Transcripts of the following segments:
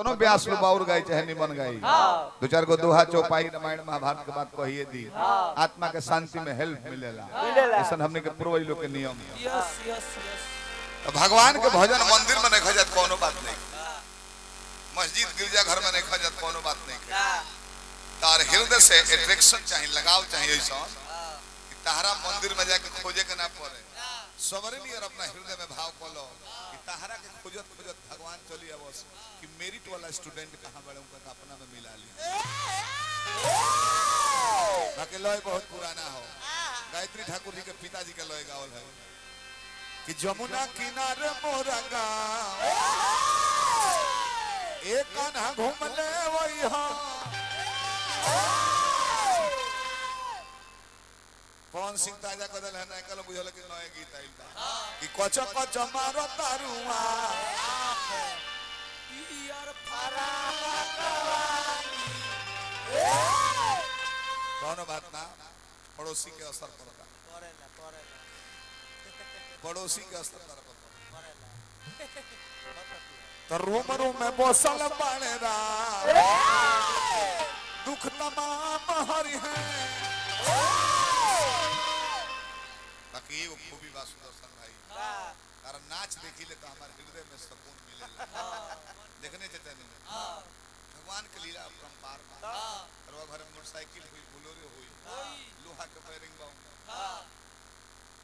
कतनो व्यास बाउर गाई चाहे निमन गाई दो चार गो दोहा चौपाई रामायण महाभारत के बात कहिए दी आत्मा के शांति में हेल्प मिलेला ऐसा हमने के पूर्वज लोग के नियम भगवान के भजन मंदिर में नहीं खजत कोनो बात नहीं मस्जिद गिरजा घर में नहीं खजत कोनो बात नहीं तार हृदय से अट्रैक्शन चाहिए लगाव चाहिए ऐसा कि तारा मंदिर में जाके खोजे के ना पड़े सबरे नियर अपना हृदय में भाव कोलो कि तारा के खोजत खोजत भगवान चली आवस कि मेरिट वाला स्टूडेंट कहां बड़े उनका अपना में मिला ली बाकी लय बहुत पुराना हो गायत्री ठाकुर जी के पिताजी के लय गावल है कि जमुना किनारे मोरा गाँव एक कान्हा घूमले वही पवन सिंह ताजा कदल है ना कल बुझल कि नए गीत आइल बा कि कच कच मारो तारुआ यार फरा कोनो बात ना पड़ोसी के असर पड़ता पड़ोसी के असर पड़ता तो रूम रूम में बसल बाणे दुख तमाम हरि है बाकी वो खूबी बात सुदर्शन भाई और नाच देखी ले तो हमारे हृदय में सुकून मिलेगा देखने चाहते नहीं भगवान के लीला अपरंपार और वो घर में मोटरसाइकिल हुई बोलेरो हुई लोहा के पैरिंग बाउंगा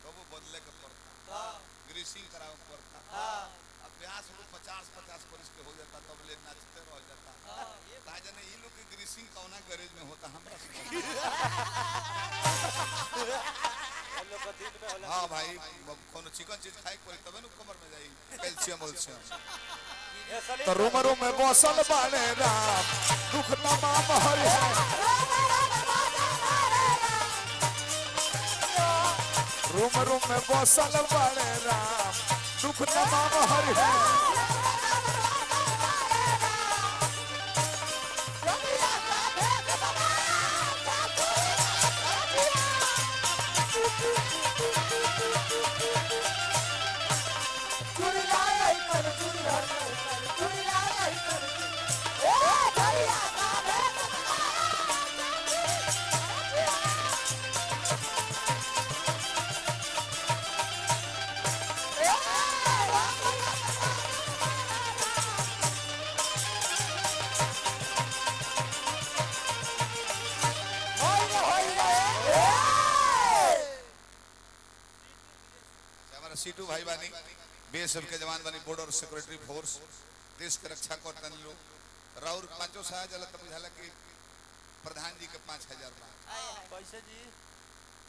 तो वो बदले के पड़ता ग्रीसिंग करावे पड़ता अभ्यास को 50-50 वर्ष के हो जाता तब ले नाचते रह जाता भाई जाने ये लोग की ग्रीसिंग कौना गैरेज में होता हमरा हाँ भाई कोनो चिकन चीज खाए कोई तबे न कमर में जाई कैल्शियम कैल्शियम तो रूम रूम में बसल बाणे राम दुख तमाम हरि है रूम रूम में बसल बाणे राम दुख तमाम हरि है सीटू भाई बानी बीएसएफ के जवान बानी बॉर्डर सिक्योरिटी फोर्स देश के रक्षा करतन लोग राउर पांचों सहाय जल तब बुझाला कि प्रधान जी के 5000 बा कैसे जी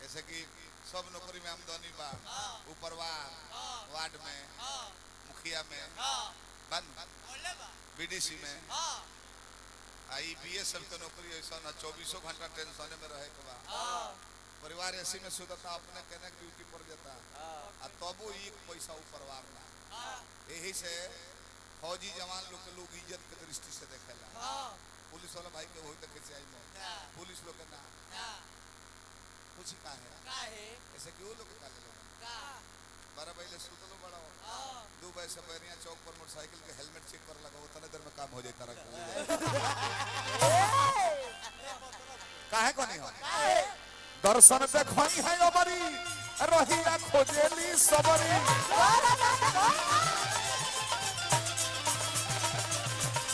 ऐसे कि सब नौकरी में आमदनी बा ऊपरवार वार्ड में मुखिया में बंद बीडीसी में आई बीएसएफ के नौकरी ऐसा ना 24 घंटा टेंशन में रहे के बा परिवार ऐसी में सुधरता अपने कहने ड्यूटी पर जाता तबो एक पैसा ऊपरवार ना यही से फौजी जवान लोग के लोग इज्जत के दृष्टि से देखेला पुलिस वाला भाई के होई त कैसे आई मो पुलिस लोग के ना कुछ का है ऐसे क्यों लोग का ले का 12 बजे सुतलो बड़ा 2 बजे से बैरिया चौक पर मोटरसाइकिल के हेलमेट चेक कर लगा उतने देर में काम हो जाता काहे को नहीं हो दर्शन देखई है अबरी रहिया खोजेली सबरी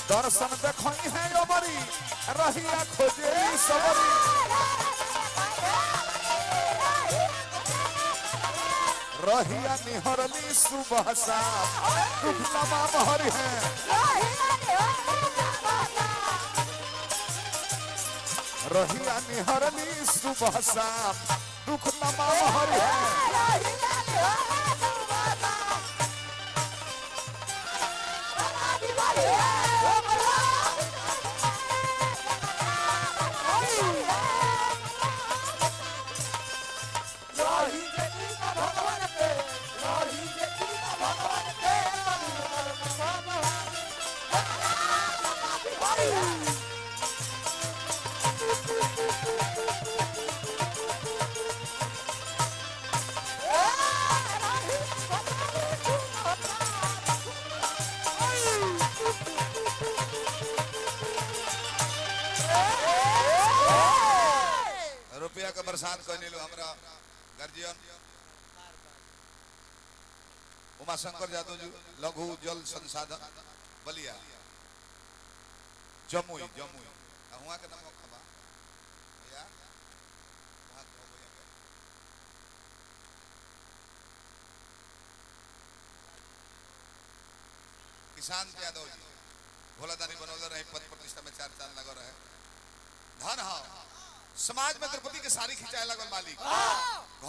दर्शन देखई है अबरी रहिया खोजेली सबरी रहिया निहरली सुबह शाम दुख तमाम हरि है रहिया निहरली सुबह शाम दुख तमाम हरि है बरसात कहने लो हमरा गार्जियन उमाशंकर यादव जी लघु जल संसाधन बलिया जमुई जमुई हुआ के नाम खबा भैया किसान यादव जी भोलादानी बनौले रहे पद प्रतिष्ठा में 4 चांद लगा रहे धन हा समाज में द्रौपदी के सारी खिंचाए लगल मालिक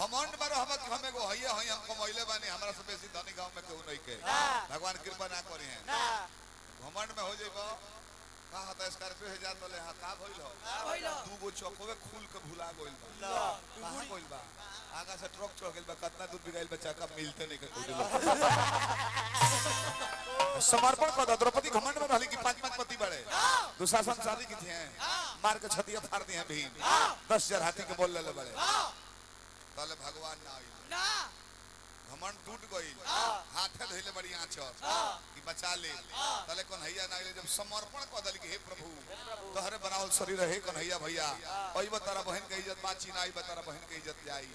घमंड में रहब कि हमें को हइए हई हम कमैले बानी हमरा से बेसी धनी गांव में केहू नहीं के भगवान कृपा ना करी है घमंड में हो जेबो का होता स्कॉर्पियो है जात ले हां का भइल हो दू गो चौकवे खुल के भुला गइल बा कहां गइल बा आगा से ट्रक चढ़ गइल बा कितना दूर बिगाइल बच्चा का मिलते नहीं के कोई समर्पण कर द्रौपदी घमंड में रहली कि 5 पति बड़े दुशासन शादी की थे मार के छतिया फाड़ दी हैं भीम 10,000 हाथी के बोल ले बड़े ताले भगवान ना आई ना घमंड टूट गई हाथे धइले बड़ी आंचर कि बचा ले ताले कन्हैया ना आइले जब समर्पण कर दली कि हे प्रभु तोहरे बनावल शरीर है कन्हैया भैया ओई बतारा बहन के इज्जत बाची ना आई बतारा बहन के इज्जत जाई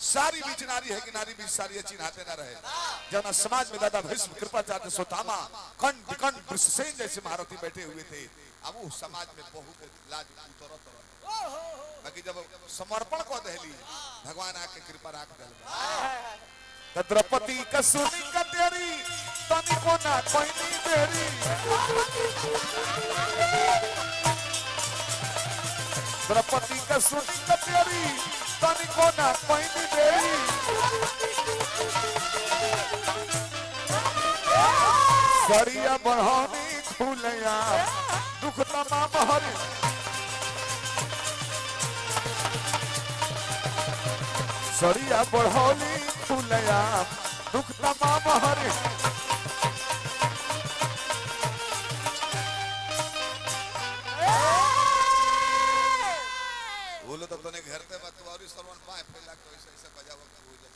सारी बीच नारी है कि नारी बीच सारी चिन्हाते ना रहे जना समाज में दादा भीष्म कृपाचार्य सोतामा कंठ कंठ वृषसेन जैसे महारथी बैठे हुए थे अब वो समाज में बहुत लाज उतरत रहे बाकी जब समर्पण कर देली भगवान आके कृपा राख देल द्रौपदी का सुनी का तेरी तनी को ना कोई नहीं तेरी द्रौपदी का सुनी का तेरी तनी को ना कोई नहीं तेरी सरिया बढ़ानी खुलया दुख तमाम हरी सरिया बढ़ौली खुलया दुख तमाम हरे बोलो तो तने घेरते मत तू और सरवन पाए फैला तो ऐसे ऐसे बजाव हो जाए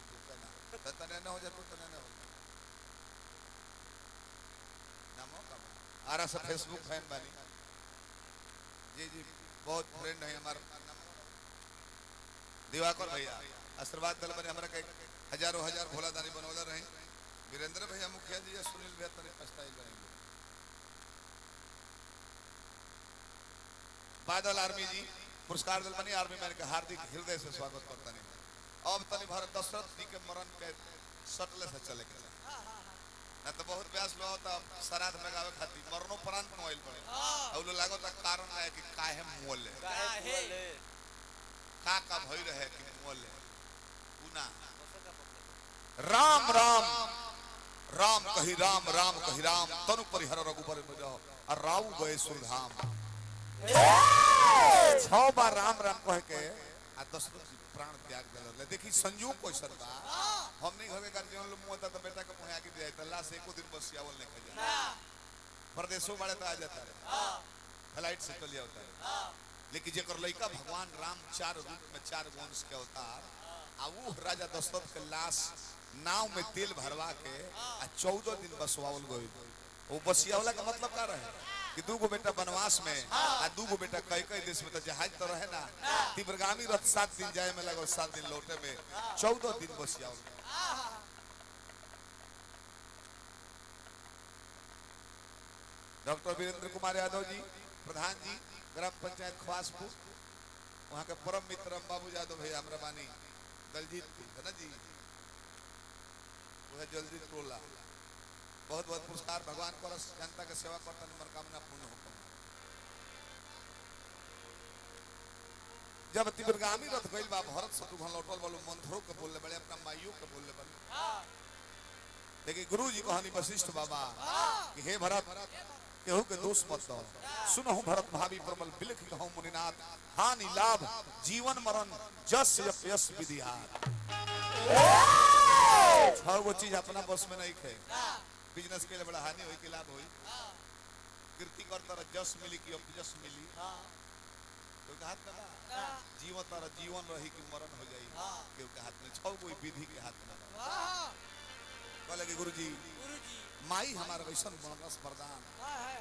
तो तने न हो जाए तो तने न हो नामो का आरा से फेसबुक फैन बानी जी जी बहुत फ्रेंड है हमारा दिवाकर भैया आशीर्वाद दल बने हमरा के हजारों हजार भोलादानी बनौला रहे वीरेंद्र भैया मुखिया जी सुनील भैया तने पछताई बने बादल आर्मी जी पुरस्कार दल बनी आर्मी मैंने के हार्दिक हृदय से स्वागत करता नहीं अब तनी भारत दशरथ जी के मरण के सटले से चले के ना तो बहुत व्यास लो होता श्राद्ध में गावे खाती मरणोपरांत मोबाइल पड़े और लो लागो तक कारण है कि काहे मोले का भई रहे कि मोले उना राम राम राम कही राम राम कही राम तनु परिहर रघुबर में जाओ और राव गए सुरधाम 6 बार राम राम कह के आ दशरथ जी प्राण त्याग देले देखी संयोग कोई सरदा हम नहीं घरे गार्जियन लोग मुंह तो बेटा के मुंह आके दे तल्ला से एको दिन बस सियावल नहीं खा जा परदेशों वाले तो आ जाता है फ्लाइट से चल जाता है लेकिन जेकर लइका भगवान राम 4 रूप में 4 वंश के अवतार आ वो राजा दशरथ के लाश नाव में तेल भरवा के आ 14 दिन बसवावल गई वो बसियावला का मतलब का रहे कि 2 गो बेटा वनवास में आ 2 गो बेटा कई देश में तो जहाज तो रहे ना तीव्रगामी रथ 7 दिन जाए में लगो 7 दिन लौटे में 14 दिन बसियावल डॉक्टर वीरेंद्र कुमार यादव जी प्रधान जी ग्राम पंचायत खवासपुर वहाँ के परम मित्र बाबू यादव भैया हमरा बानी दलजीत है ना जी वह जल्दी टोला बहुत बहुत पुरस्कार भगवान को जनता के सेवा करता मनोकामना पूर्ण हो जब तीव्रगामी रथ गइल बा भरत शत्रुघ्न लौटल वालों मंथरों के बोलले बड़े अपना माइयों के बोलले बड़े लेकिन गुरु जी कहनी वशिष्ठ बाबा कि हे भरत केहू के दोष मत दो सुनहु भरत भावी प्रबल बिलख कहूं मुनिनाथ हानि लाभ जीवन मरण जस यश विधिहार 6 गो चीज अपना बस में नहीं खे बिजनेस के लिए बड़ा हानि होई के लाभ होई कीर्ति करता रह जस मिली कि अपजस मिली तो हाथ में जीवन तारा जीवन रही कि मरण हो जाई केहू के हाथ में 6 गो विधि के हाथ में कहले कि गुरुजी माई हमारा वैसन बनरस वरदान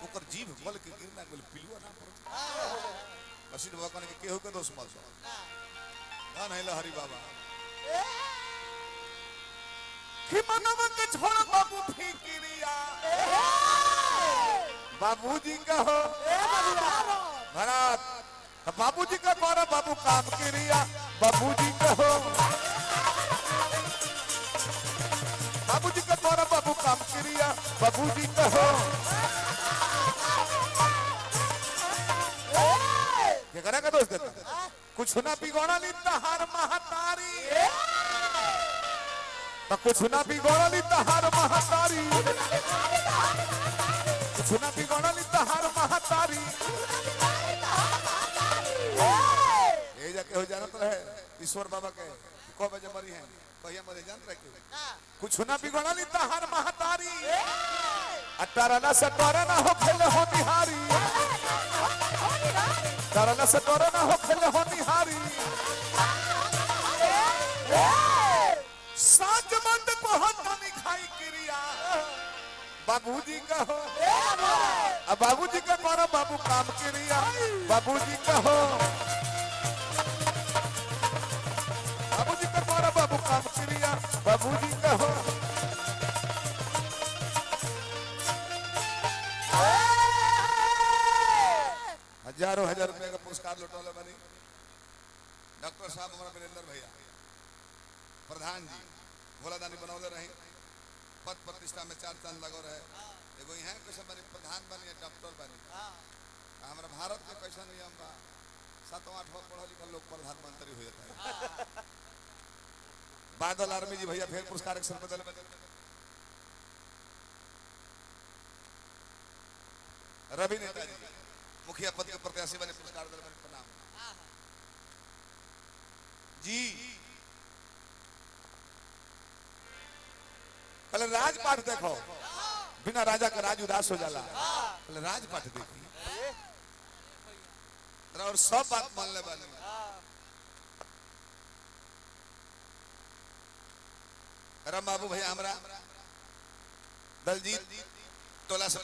ओकर जीभ बल के गिरना गेल पिलुआ ना पड़त वशिष्ठ बाबा कहने के केहू के दोष मत कौन है लहरी बाबा कि मनवा के छोड़ बाबू फिकिरिया बाबूजी का हो भरत बाबूजी का कौन बाबू काम क्रिया बाबूजी का हो बाबूजी का कौन बाबू काम क्रिया बाबूजी का हो क्या करा का दोस्त देता कुछ ना बिगोड़ा ली तहार महतारी तो कुछ ना बिगोड़ा ली तहार महतारी कुछ ना बिगोड़ा ली तहार महतारी ये जाके हो जानत रहे ईश्वर बाबा के को बजे मरी है भैया मरे जानत रहे कुछ ना बिगोड़ा ली तहार महतारी अटारना से टोरना हो खेले हो निहारी तरला से टोरना हो खेले हो निहारी साज मंद को हटानी खाई क्रिया बाबूजी का हो अब बाबूजी का कौन बाबू काम क्रिया बाबूजी का हो बाबूजी का कौन बाबू काम क्रिया बाबूजी का हो हजारों हजार रुपए का पुरस्कार लौटौले बनी डॉक्टर साहब हमारा वीरेंद्र भैया प्रधान जी भोलादानी बनौले रही पद प्रतिष्ठा में 4 चांद लगो रहे एगो यहाँ कैसे बनी प्रधान बनी डॉक्टर बनी हमारा भारत के कैसा नियम बा 7-8 पढ़ा लिखा लोग प्रधानमंत्री हो जाता है बादल आर्मी जी भैया फिर पुरस्कार एक सर बदल रवि नेताजी मुखिया पद के प्रत्याशी बने पुरस्कार प्रणाम जी पहले राजपाट देखो बिना राजा का राज उदास हो जाला पहले राजपाट देखी और सब बात मान ले बानी राम बाबू भैया हमरा दलजीत टोला से